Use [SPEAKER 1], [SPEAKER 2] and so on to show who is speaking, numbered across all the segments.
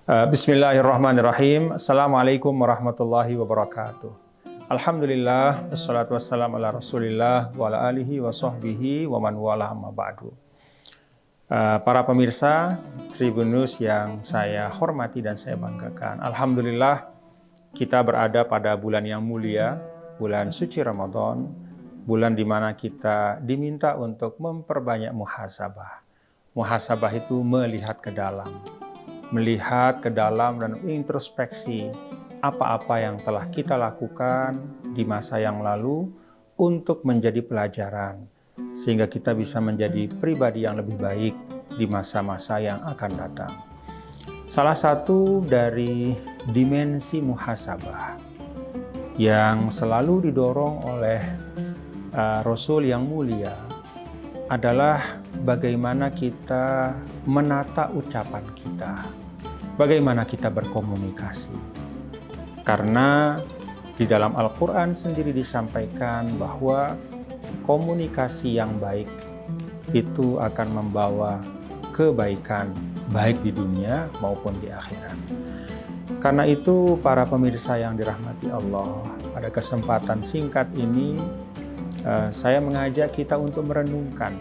[SPEAKER 1] Bismillahirrahmanirrahim. Assalamualaikum warahmatullahi wabarakatuh. Alhamdulillah, wassalatu wassalamu ala rasulillah wa ala alihi wa sahbihi wa man wala amma ba'du. Para pemirsa Tribunnews yang saya hormati dan saya banggakan, Alhamdulillah kita berada pada bulan yang mulia, bulan suci Ramadan, bulan di mana kita diminta untuk memperbanyak muhasabah. Muhasabah itu melihat ke dalam dan introspeksi apa-apa yang telah kita lakukan di masa yang lalu untuk menjadi pelajaran, sehingga kita bisa menjadi pribadi yang lebih baik di masa-masa yang akan datang. Salah satu dari dimensi muhasabah yang selalu didorong oleh Rasul yang mulia adalah bagaimana kita menata ucapan kita, bagaimana kita berkomunikasi. Karena di dalam Al-Quran sendiri disampaikan bahwa komunikasi yang baik itu akan membawa kebaikan baik di dunia maupun di akhirat. Karena itu para pemirsa yang dirahmati Allah, pada kesempatan singkat ini saya mengajak kita untuk merenungkan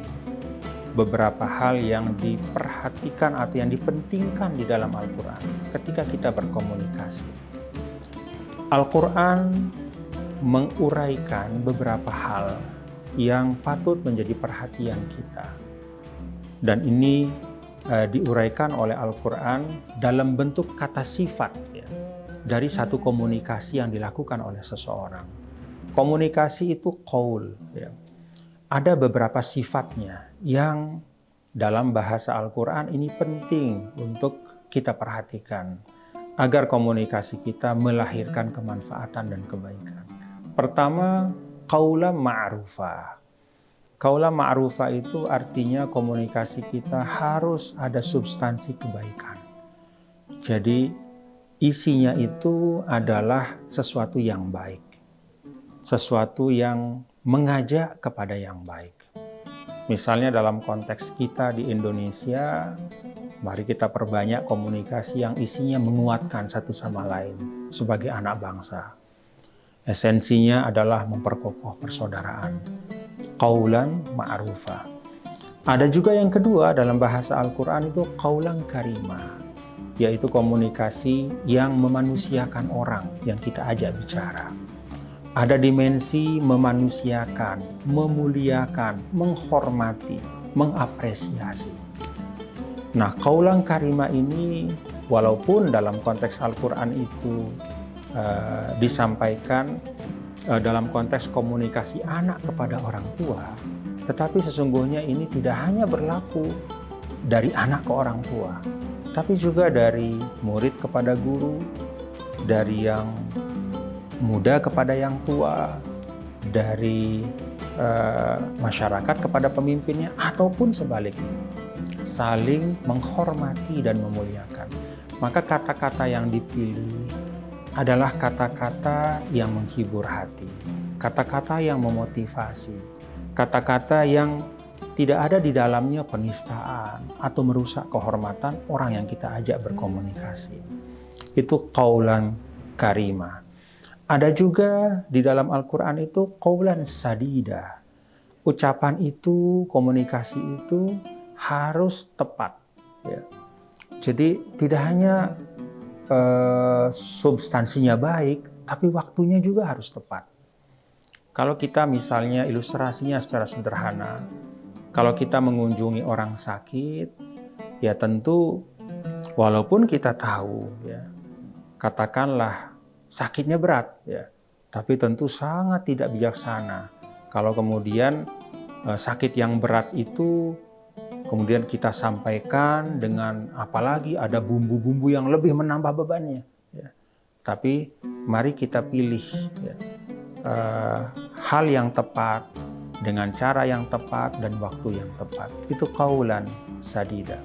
[SPEAKER 1] beberapa hal yang diperhatikan atau yang dipentingkan di dalam Al-Quran ketika kita berkomunikasi. Al-Quran menguraikan beberapa hal yang patut menjadi perhatian kita. Dan ini diuraikan oleh Al-Quran dalam bentuk kata sifat ya, dari satu komunikasi yang dilakukan oleh seseorang. Komunikasi itu qaul ya. Ada beberapa sifatnya yang dalam bahasa Al-Quran ini penting untuk kita perhatikan agar komunikasi kita melahirkan kemanfaatan dan kebaikan. Pertama, qaulan ma'rufah. Qaulan ma'rufah itu artinya komunikasi kita harus ada substansi kebaikan. Jadi isinya itu adalah sesuatu yang baik, sesuatu yang mengajak kepada yang baik. Misalnya dalam konteks kita di Indonesia, mari kita perbanyak komunikasi yang isinya menguatkan satu sama lain sebagai anak bangsa. Esensinya adalah memperkokoh persaudaraan. Qaulan ma'rufah. Ada juga yang kedua dalam bahasa Al-Quran itu qaulan karimah, yaitu komunikasi yang memanusiakan orang yang kita ajak bicara. Ada dimensi memanusiakan, memuliakan, menghormati, mengapresiasi. Nah, qaulan karimah ini walaupun dalam konteks Al-Quran itu disampaikan dalam konteks komunikasi anak kepada orang tua, tetapi sesungguhnya ini tidak hanya berlaku dari anak ke orang tua, tapi juga dari murid kepada guru, dari yang muda kepada yang tua, dari masyarakat kepada pemimpinnya, ataupun sebaliknya, saling menghormati dan memuliakan. Maka kata-kata yang dipilih adalah kata-kata yang menghibur hati, kata-kata yang memotivasi, kata-kata yang tidak ada di dalamnya penistaan atau merusak kehormatan orang yang kita ajak berkomunikasi. Itu qaulan karimah. Ada juga di dalam Al-Quran itu qaulan sadida. Ucapan itu, komunikasi itu harus tepat. Ya. Jadi tidak hanya substansinya baik, tapi waktunya juga harus tepat. Kalau kita misalnya ilustrasinya secara sederhana, kalau kita mengunjungi orang sakit, ya tentu walaupun kita tahu, ya, katakanlah sakitnya berat, ya, tapi tentu sangat tidak bijaksana kalau kemudian sakit yang berat itu kemudian kita sampaikan dengan apalagi ada bumbu-bumbu yang lebih menambah bebannya. Ya. Tapi mari kita pilih ya, hal yang tepat dengan cara yang tepat dan waktu yang tepat. Itu qaulan sadida.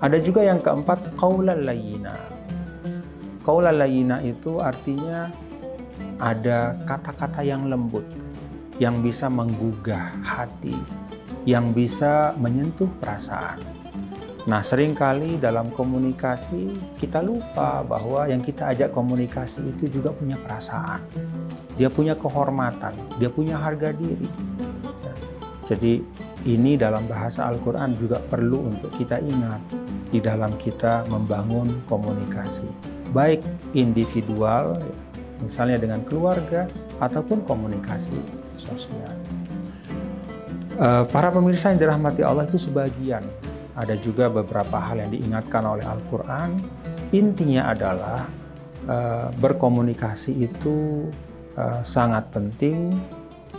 [SPEAKER 1] Ada juga yang keempat qaulan layyina. Qaulan layyina itu artinya ada kata-kata yang lembut, yang bisa menggugah hati, yang bisa menyentuh perasaan. Nah, seringkali dalam komunikasi kita lupa bahwa yang kita ajak komunikasi itu juga punya perasaan. Dia punya kehormatan, dia punya harga diri. Jadi ini dalam bahasa Al-Quran juga perlu untuk kita ingat di dalam kita membangun komunikasi. Baik individual, misalnya dengan keluarga, ataupun komunikasi sosial. Para pemirsa yang dirahmati Allah itu sebagian. Ada juga beberapa hal yang diingatkan oleh Al-Quran. Intinya adalah berkomunikasi itu sangat penting,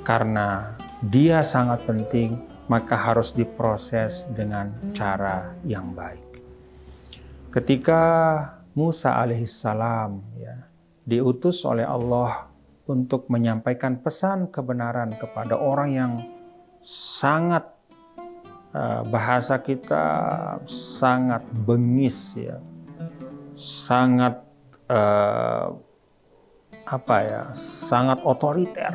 [SPEAKER 1] karena dia sangat penting, maka harus diproses dengan cara yang baik. Ketika Musa alaihissalam diutus oleh Allah untuk menyampaikan pesan kebenaran kepada orang yang sangat bahasa kita sangat bengis sangat sangat otoriter.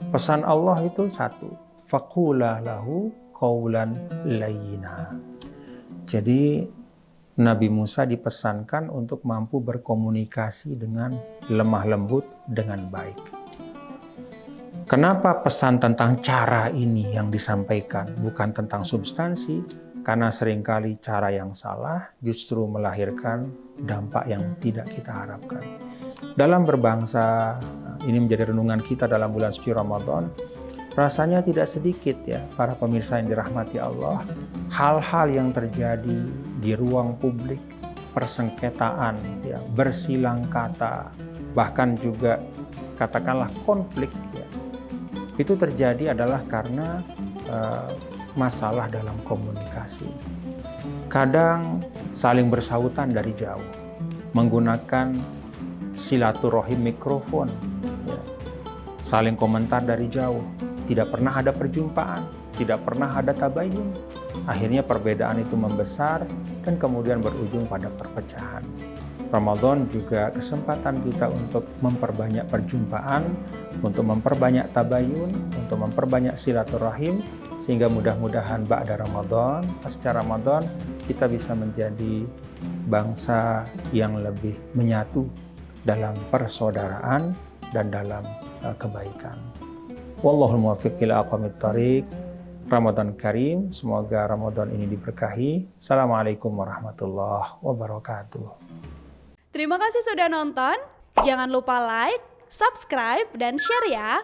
[SPEAKER 1] Pesan Allah itu satu, faqula lahu qawlan layyina. Jadi Nabi Musa dipesankan untuk mampu berkomunikasi dengan lemah lembut dengan baik. Kenapa pesan tentang cara ini yang disampaikan, bukan tentang substansi? Karena seringkali cara yang salah justru melahirkan dampak yang tidak kita harapkan. Dalam berbangsa, ini menjadi renungan kita dalam bulan suci Ramadan, rasanya tidak sedikit para pemirsa yang dirahmati Allah, hal-hal yang terjadi di ruang publik, persengketaan, bersilang kata, bahkan juga katakanlah konflik, itu terjadi adalah karena masalah dalam komunikasi. Kadang saling bersautan dari jauh, menggunakan silaturahim mikrofon, saling komentar dari jauh, tidak pernah ada perjumpaan, tidak pernah ada tabayun. Akhirnya perbedaan itu membesar dan kemudian berujung pada perpecahan. Ramadan juga kesempatan kita untuk memperbanyak perjumpaan, untuk memperbanyak tabayun, untuk memperbanyak silaturahim, sehingga mudah-mudahan ba'da Ramadan, pasca Ramadan, kita bisa menjadi bangsa yang lebih menyatu dalam persaudaraan dan dalam kebaikan. Wallahul muwaffiq ila aqwamit thariq. Ramadan Karim, semoga Ramadan ini diberkahi. Assalamualaikum warahmatullahi wabarakatuh.
[SPEAKER 2] Terima kasih sudah nonton. Jangan lupa like, subscribe, dan share ya.